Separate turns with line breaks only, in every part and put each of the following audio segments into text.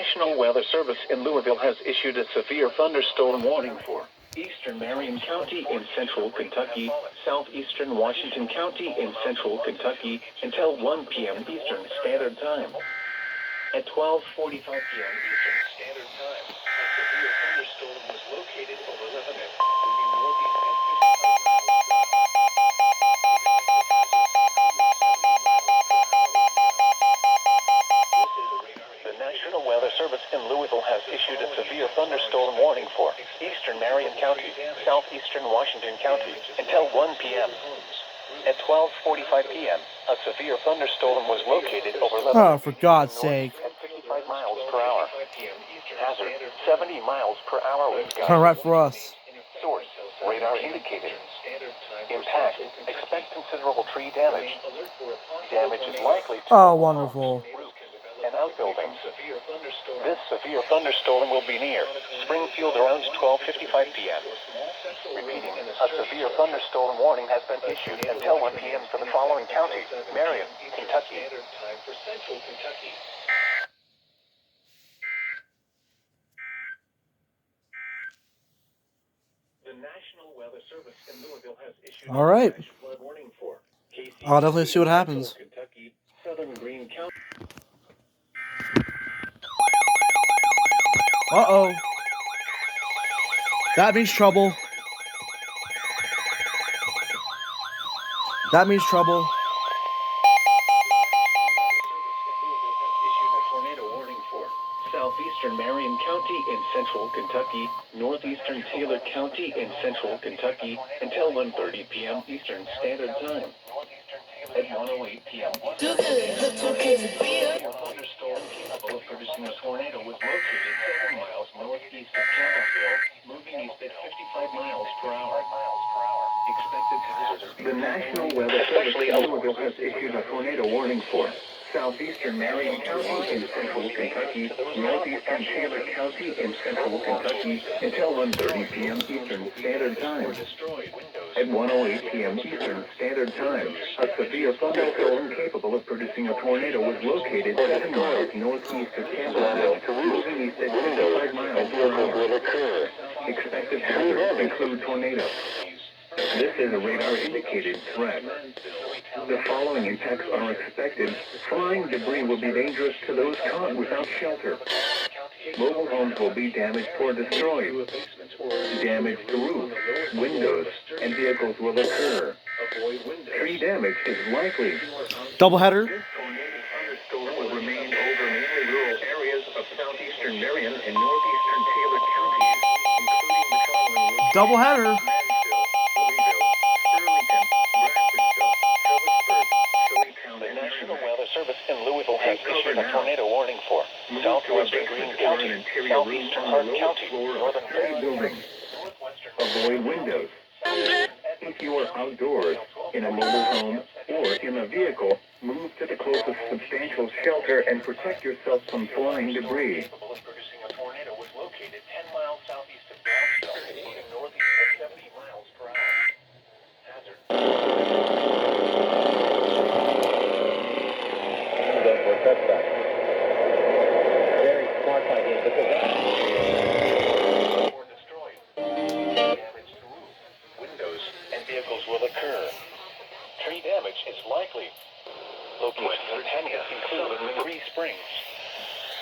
National Weather Service in Louisville has issued a severe thunderstorm warning for eastern Marion County in central Kentucky, southeastern Washington County in central Kentucky until 1 p.m. Eastern Standard Time. At 12:45 p.m. Eastern Standard Time, a severe thunderstorm was located over Lebanon, moving northeast at 55 miles per hour. The National Weather Service in Louisville has issued a severe thunderstorm warning for eastern Marion County, southeastern Washington County until 1 p.m. At 12:45 p.m., a severe thunderstorm was located over Lebanon.
Oh, for God's sake.
At 55 miles per hour. Hazard, 70 miles per hour with gusts.
Turn right for us.
Source, radar indicated. Impact, expect considerable tree damage. Damage is likely to
Oh, wonderful.
roofs and outbuildings. This severe thunderstorm will be near Springfield around 12:55 p.m. Repeating, a severe thunderstorm warning has been issued until 1 p.m. for the following counties: Marion, Kentucky. The National Weather Service in Louisville has issued
All right.
a flood warning for KC.
I'll definitely see what happens.
Kentucky, southern Greene County.
Uh-oh. That means trouble. That means trouble.
Southeastern Marion County in central Kentucky, northeastern Taylor County in central Kentucky until 1:30 p.m. Eastern Standard Time. At 1:08 p.m. Eastern Standard Time, a thunderstorm capable of producing a tornado was located 7 miles northeast of Campbellsville, moving east at 55 miles per hour. Expected hazards. The National Weather Service in Louisville has issued a tornado warning for southeastern Marion County in central Kentucky, northeastern Taylor County in central Kentucky until 1:30 p.m. Eastern Standard Time. At 1:08 p.m. Eastern Standard Time, a severe thunderstorm capable of producing a tornado was located 7 miles northeast of Campbellsville, moving east at 55 miles per hour. Expected hazards include tornadoes. This is a radar-indicated threat. The following impacts are expected. Flying debris will be dangerous to those caught without shelter. Mobile homes will be damaged or destroyed. Damage to roofs, windows, and vehicles will occur. Tree damage is likely.
Doubleheader.
This tornado thunderstorm will remain over mainly rural areas of southeastern Marion and northeastern Taylor counties, including the following locations:
Doubleheader.
The National Weather Service in Louisville has issued a tornado warning for southwestern Greene County, southeastern Hart County, northern buildings. Avoid windows. If you are outdoors, in a mobile home, or in a vehicle, move to the closest substantial shelter and protect yourself from flying debris. Producing a tornado was located 10 miles southeast of Brownsville, moving northeast at 70 miles per hour. Hazard. Very smart by him because or destroyed. Damage to roofs, windows, and vehicles will occur. Tree damage is likely. Locations in Tanya include Three Springs.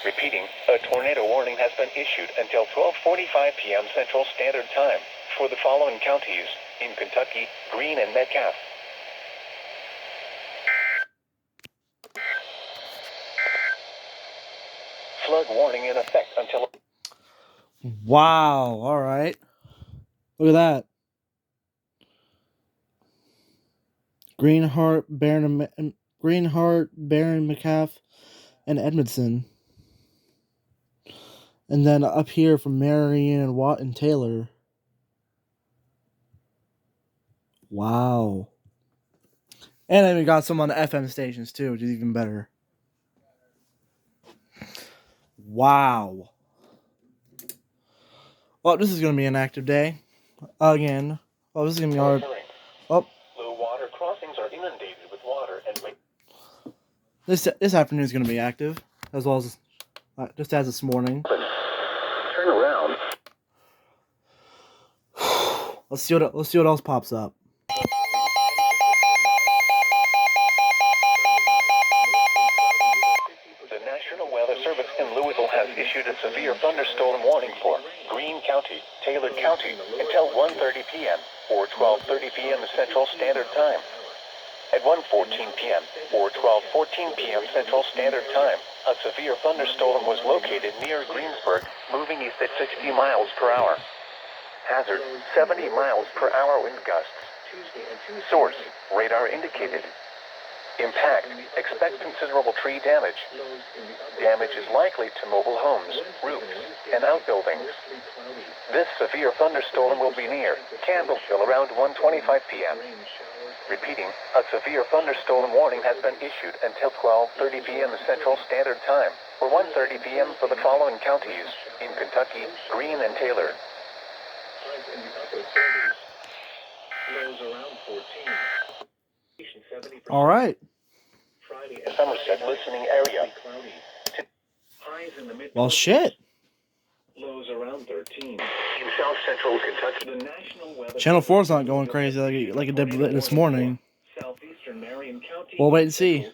Repeating, a tornado warning has been issued until 12:45 p.m. Central Standard Time for the following counties in Kentucky, Greene, and Metcalfe. Flood warning in effect until...
Wow. All right. Look at that. Greenheart, Barron, McCaff, and Edmondson. And then up here from Marion and Watt and Taylor. Wow. And then we got some on the FM stations too, which is even better. Wow. Well, this is going to be an active day. Again. Oh, this is going to be hard. Oh.
Low water crossings are inundated with water and...
This afternoon is going to be active, as well as just as this morning.
Turn around.
Let's see what else pops up.
The National Weather Service in Louisville has issued a severe thunderstorm warning for Greene County, Taylor County until 1:30 p.m. or 12:30 p.m. Central Standard Time. At 1:14 p.m. or 12:14 p.m. Central Standard Time, a severe thunderstorm was located near Greensburg, moving east at 60 miles per hour. Hazard, 70 miles per hour wind gusts. Source, radar indicated. Impact, expect considerable tree damage. Damage is likely to mobile homes, roofs, and outbuildings. This severe thunderstorm will be near Campbellsville around 1:25 p.m. Repeating, a severe thunderstorm warning has been issued until 12:30 p.m. Central Standard Time, or 1:30 p.m. for the following counties in Kentucky, Greene, and Taylor.
All right.
Somerset listening area.
Well, shit.
Lows around 13. In South Central Kentucky, the National Weather
Channel 4's not going crazy like it did this morning.
Southeastern Marion County.
We'll wait and see.